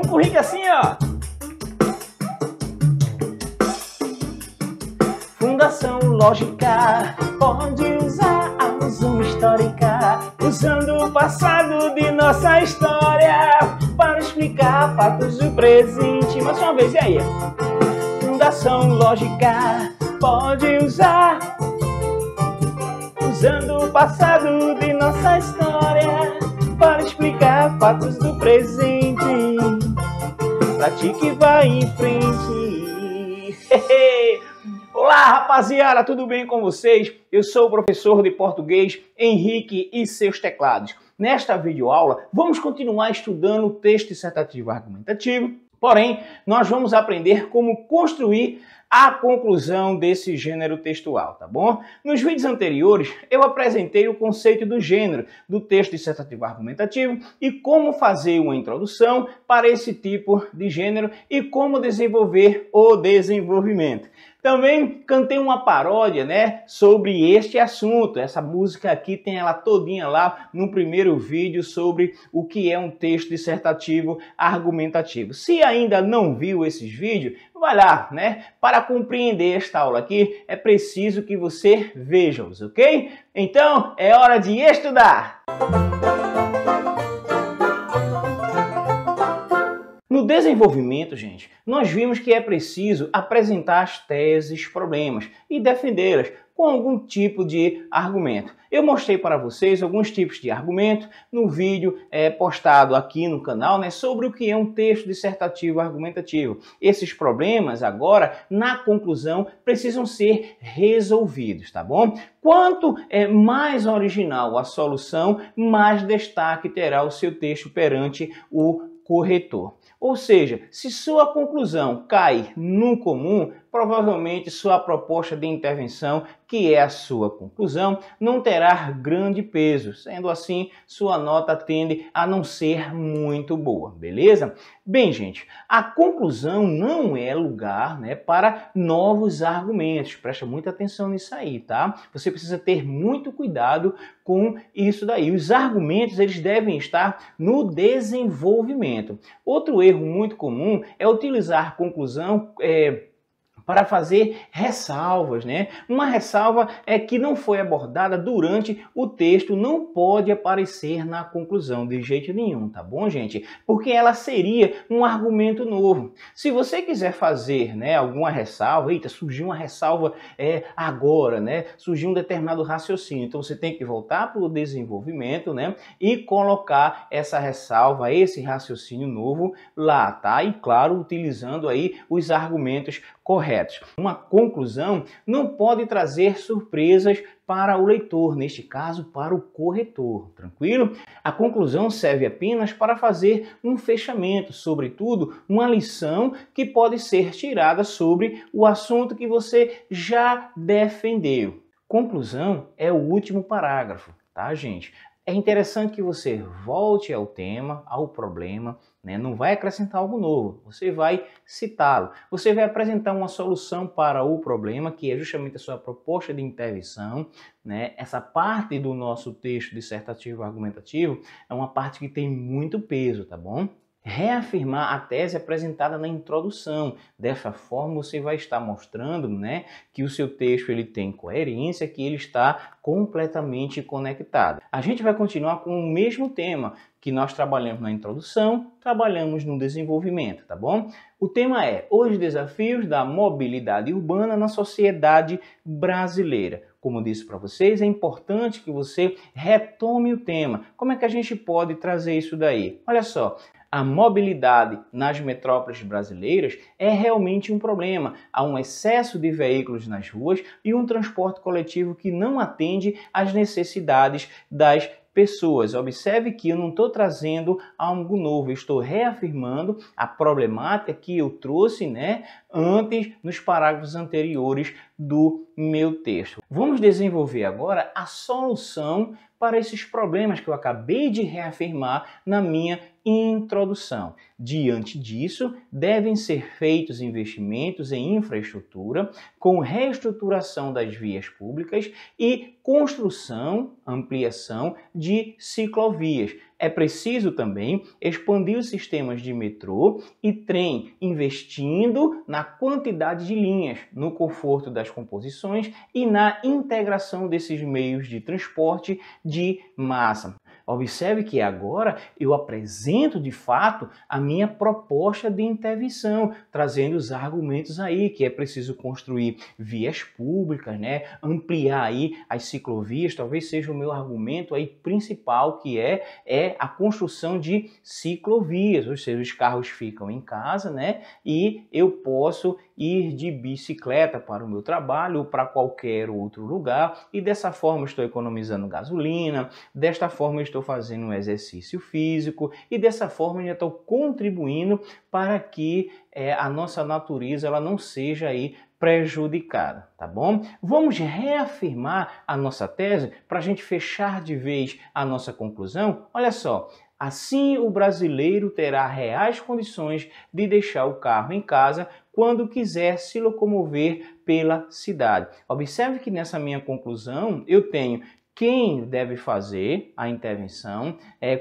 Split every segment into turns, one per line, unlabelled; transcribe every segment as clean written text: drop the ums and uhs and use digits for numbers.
Vamos pro Rick assim, ó. Fundação lógica pode usar a visão histórica, usando o passado de nossa história para explicar fatos do presente. Mais uma vez, e aí? Fundação lógica pode usar, usando o passado de nossa história para explicar fatos do presente. Pratique e vai em frente. Olá, rapaziada, tudo bem com vocês? Eu sou o professor de português Henrique e seus teclados. Nesta videoaula, vamos continuar estudando o texto dissertativo argumentativo, porém, nós vamos aprender como construir a conclusão desse gênero textual, tá bom? Nos vídeos anteriores, eu apresentei o conceito do gênero do texto dissertativo argumentativo e como fazer uma introdução para esse tipo de gênero e como desenvolver o desenvolvimento. Também cantei uma paródia, né, sobre este assunto. Essa música aqui tem ela todinha lá no primeiro vídeo sobre o que é um texto dissertativo argumentativo. Se ainda não viu esses vídeos, vai lá, né? Para compreender esta aula aqui, é preciso que você veja-os, ok? Então, é hora de estudar! No desenvolvimento, gente, nós vimos que é preciso apresentar as teses, problemas e defendê-las com algum tipo de argumento. Eu mostrei para vocês alguns tipos de argumento no vídeo postado aqui no canal, né, sobre o que é um texto dissertativo argumentativo. Esses problemas agora, na conclusão, precisam ser resolvidos, tá bom? Quanto mais original a solução, mais destaque terá o seu texto perante o corretor. Ou seja, se sua conclusão cai no comum, provavelmente sua proposta de intervenção, que é a sua conclusão, não terá grande peso. Sendo assim, sua nota tende a não ser muito boa, beleza? Bem, gente, a conclusão não é lugar, né, para novos argumentos. Presta muita atenção nisso aí, tá? Você precisa ter muito cuidado com isso daí. Os argumentos, eles devem estar no desenvolvimento. Outro erro muito comum é utilizar a conclusão para fazer ressalvas, né? Uma ressalva que não foi abordada durante o texto não pode aparecer na conclusão de jeito nenhum, tá bom, gente? Porque ela seria um argumento novo. Se você quiser fazer, né, alguma ressalva, eita, surgiu uma ressalva agora, né? Surgiu um determinado raciocínio, então você tem que voltar para o desenvolvimento, né? E colocar essa ressalva, esse raciocínio novo lá, tá? E claro, utilizando aí os argumentos corretos. Uma conclusão não pode trazer surpresas para o leitor, neste caso para o corretor, tranquilo? A conclusão serve apenas para fazer um fechamento, sobretudo uma lição que pode ser tirada sobre o assunto que você já defendeu. Conclusão é o último parágrafo, tá, gente? É interessante que você volte ao tema, ao problema, né? Não vai acrescentar algo novo, você vai citá-lo. Você vai apresentar uma solução para o problema, que é justamente a sua proposta de intervenção, né? Essa parte do nosso texto dissertativo argumentativo é uma parte que tem muito peso, tá bom? Reafirmar a tese apresentada na introdução. Dessa forma, você vai estar mostrando, né, que o seu texto ele tem coerência, que ele está completamente conectado. A gente vai continuar com o mesmo tema que nós trabalhamos na introdução, trabalhamos no desenvolvimento, tá bom? O tema é os desafios da mobilidade urbana na sociedade brasileira. Como eu disse para vocês, é importante que você retome o tema. Como é que a gente pode trazer isso daí? Olha só. A mobilidade nas metrópoles brasileiras é realmente um problema. Há um excesso de veículos nas ruas e um transporte coletivo que não atende às necessidades das pessoas. Observe que eu não estou trazendo algo novo, eu estou reafirmando a problemática que eu trouxe, né, antes nos parágrafos anteriores do meu texto. Vamos desenvolver agora a solução para esses problemas que eu acabei de reafirmar na minha introdução. Diante disso, devem ser feitos investimentos em infraestrutura, com reestruturação das vias públicas e construção, ampliação de ciclovias. É preciso também expandir os sistemas de metrô e trem, investindo na quantidade de linhas, no conforto das composições e na integração desses meios de transporte de massa. Observe que agora eu apresento de fato a minha proposta de intervenção, trazendo os argumentos aí que é preciso construir vias públicas, né? Ampliar aí as ciclovias, talvez seja o meu argumento aí principal, que é a construção de ciclovias, ou seja, os carros ficam em casa, né? E eu posso ir de bicicleta para o meu trabalho ou para qualquer outro lugar, e dessa forma estou economizando gasolina, desta forma estou fazendo um exercício físico e dessa forma eu estou contribuindo para que a nossa natureza ela não seja aí prejudicada, tá bom? Vamos reafirmar a nossa tese para a gente fechar de vez a nossa conclusão? Olha só, assim o brasileiro terá reais condições de deixar o carro em casa quando quiser se locomover pela cidade. Observe que nessa minha conclusão eu tenho quem deve fazer a intervenção,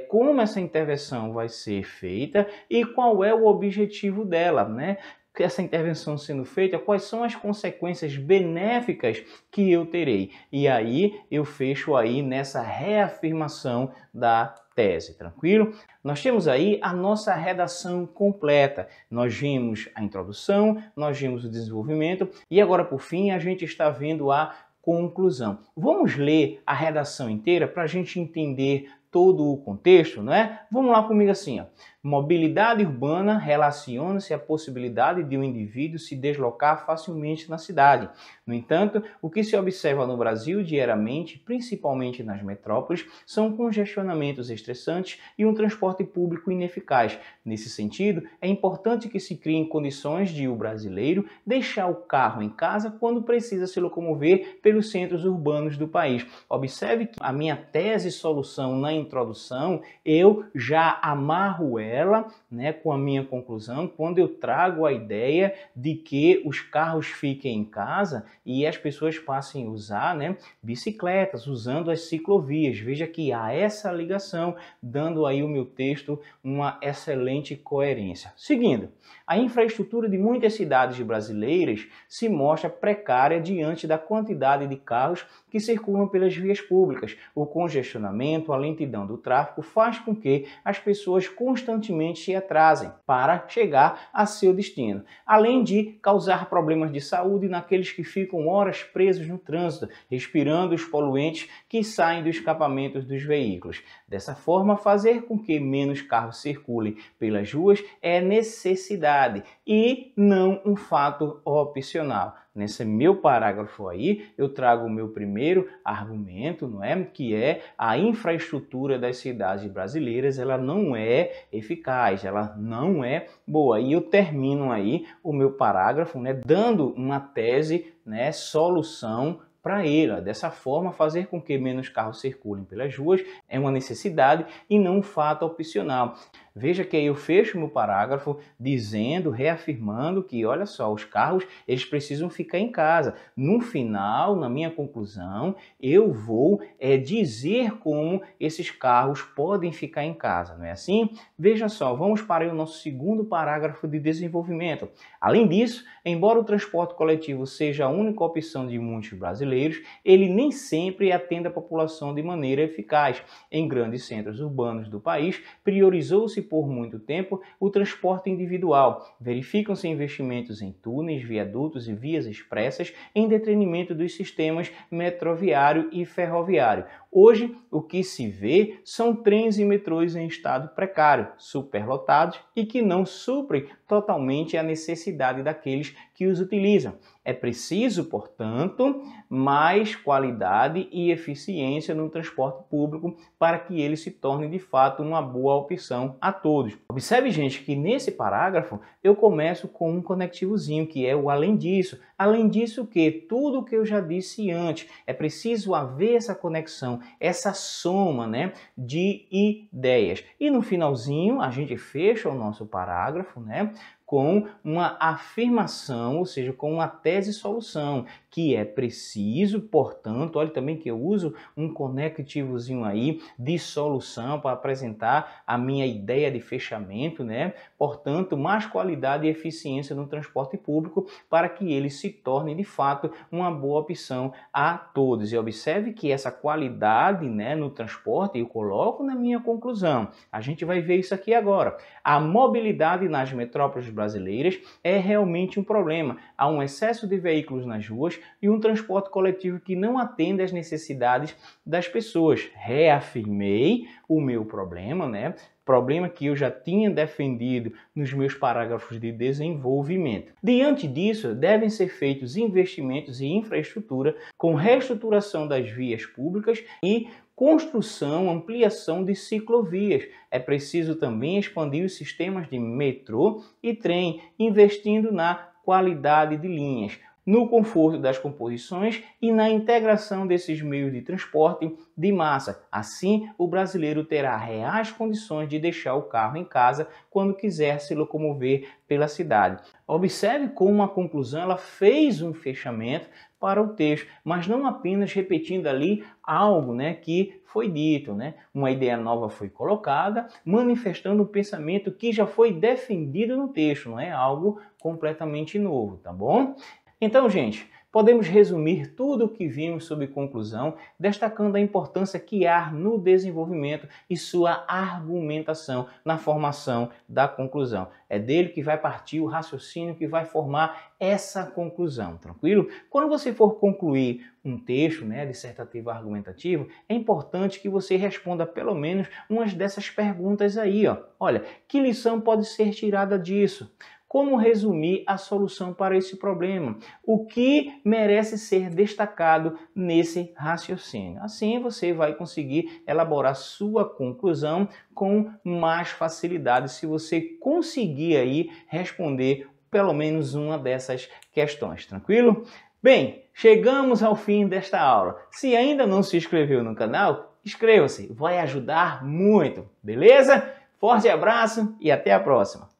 como essa intervenção vai ser feita e qual é o objetivo dela, né? Essa intervenção sendo feita, quais são as consequências benéficas que eu terei. E aí eu fecho aí nessa reafirmação da tese, tranquilo? Nós temos aí a nossa redação completa. Nós vimos a introdução, nós vimos o desenvolvimento e agora por fim a gente está vendo a conclusão. Vamos ler a redação inteira para a gente entender todo o contexto, não é? Vamos lá comigo assim, ó. Mobilidade urbana relaciona-se à possibilidade de um indivíduo se deslocar facilmente na cidade. No entanto, o que se observa no Brasil diariamente, principalmente nas metrópoles, são congestionamentos estressantes e um transporte público ineficaz. Nesse sentido, é importante que se criem condições de o brasileiro deixar o carro em casa quando precisa se locomover pelos centros urbanos do país. Observe que a minha tese-solução na introdução, eu já amarro ela, né, com a minha conclusão, quando eu trago a ideia de que os carros fiquem em casa e as pessoas passem a usar, né, bicicletas, usando as ciclovias. Veja que há essa ligação, dando aí o meu texto uma excelente coerência. Seguindo, a infraestrutura de muitas cidades brasileiras se mostra precária diante da quantidade de carros que circulam pelas vias públicas. O congestionamento, a lentidão do tráfego faz com que as pessoas constantemente se atrasem para chegar a seu destino, além de causar problemas de saúde naqueles que ficam horas presos no trânsito, respirando os poluentes que saem dos escapamentos dos veículos. Dessa forma, fazer com que menos carros circulem pelas ruas é necessidade e não um fato opcional. Nesse meu parágrafo aí, eu trago o meu primeiro argumento, não é? Que é a infraestrutura das cidades brasileiras, ela não é eficaz, ela não é boa. E eu termino aí o meu parágrafo, né, dando uma tese, né, solução para ele. Dessa forma, fazer com que menos carros circulem pelas ruas é uma necessidade e não um fato opcional. Veja que aí eu fecho meu parágrafo dizendo, reafirmando que, olha só, os carros eles precisam ficar em casa. No final, na minha conclusão, eu vou dizer como esses carros podem ficar em casa, não é assim? Veja só, vamos para o nosso segundo parágrafo de desenvolvimento. Além disso, embora o transporte coletivo seja a única opção de muitos brasileiros, ele nem sempre atende a população de maneira eficaz. Em grandes centros urbanos do país, priorizou-se por muito tempo o transporte individual. Verificam-se investimentos em túneis, viadutos e vias expressas em detrimento dos sistemas metroviário e ferroviário. Hoje, o que se vê são trens e metrôs em estado precário, superlotados e que não suprem totalmente a necessidade daqueles que os utilizam. É preciso, portanto, mais qualidade e eficiência no transporte público para que ele se torne de fato uma boa opção a todos. Observe, gente, que nesse parágrafo eu começo com um conectivozinho, que é o além disso. Além disso, que tudo o que eu já disse antes, é preciso haver essa conexão, essa soma, né, de ideias. E no finalzinho a gente fecha o nosso parágrafo, né, com uma afirmação, ou seja, com uma tese-solução, que é preciso, portanto, olha também que eu uso um conectivozinho aí de solução para apresentar a minha ideia de fechamento, né? Portanto, mais qualidade e eficiência no transporte público para que ele se torne, de fato, uma boa opção a todos. E observe que essa qualidade, né, no transporte eu coloco na minha conclusão. A gente vai ver isso aqui agora. A mobilidade nas metrópoles brasileiras é realmente um problema. Há um excesso de veículos nas ruas e um transporte coletivo que não atende às necessidades das pessoas. Reafirmei o meu problema, né? Problema que eu já tinha defendido nos meus parágrafos de desenvolvimento. Diante disso, devem ser feitos investimentos em infraestrutura com reestruturação das vias públicas e construção, ampliação de ciclovias. É preciso também expandir os sistemas de metrô e trem, investindo na qualidade de linhas, no conforto das composições e na integração desses meios de transporte de massa. Assim, o brasileiro terá reais condições de deixar o carro em casa quando quiser se locomover pela cidade. Observe como a conclusão ela fez um fechamento para o texto, mas não apenas repetindo ali algo, né, que foi dito, né? Uma ideia nova foi colocada, manifestando um pensamento que já foi defendido no texto, não é algo completamente novo, tá bom? Então, gente, podemos resumir tudo o que vimos sobre conclusão, destacando a importância que há no desenvolvimento e sua argumentação na formação da conclusão. É dele que vai partir o raciocínio que vai formar essa conclusão, tranquilo? Quando você for concluir um texto, né, dissertativo argumentativo, é importante que você responda pelo menos umas dessas perguntas aí, ó. Olha, que lição pode ser tirada disso? Como resumir a solução para esse problema? O que merece ser destacado nesse raciocínio? Assim você vai conseguir elaborar sua conclusão com mais facilidade se você conseguir aí responder pelo menos uma dessas questões, tranquilo? Bem, chegamos ao fim desta aula. Se ainda não se inscreveu no canal, inscreva-se, vai ajudar muito, beleza? Forte abraço e até a próxima!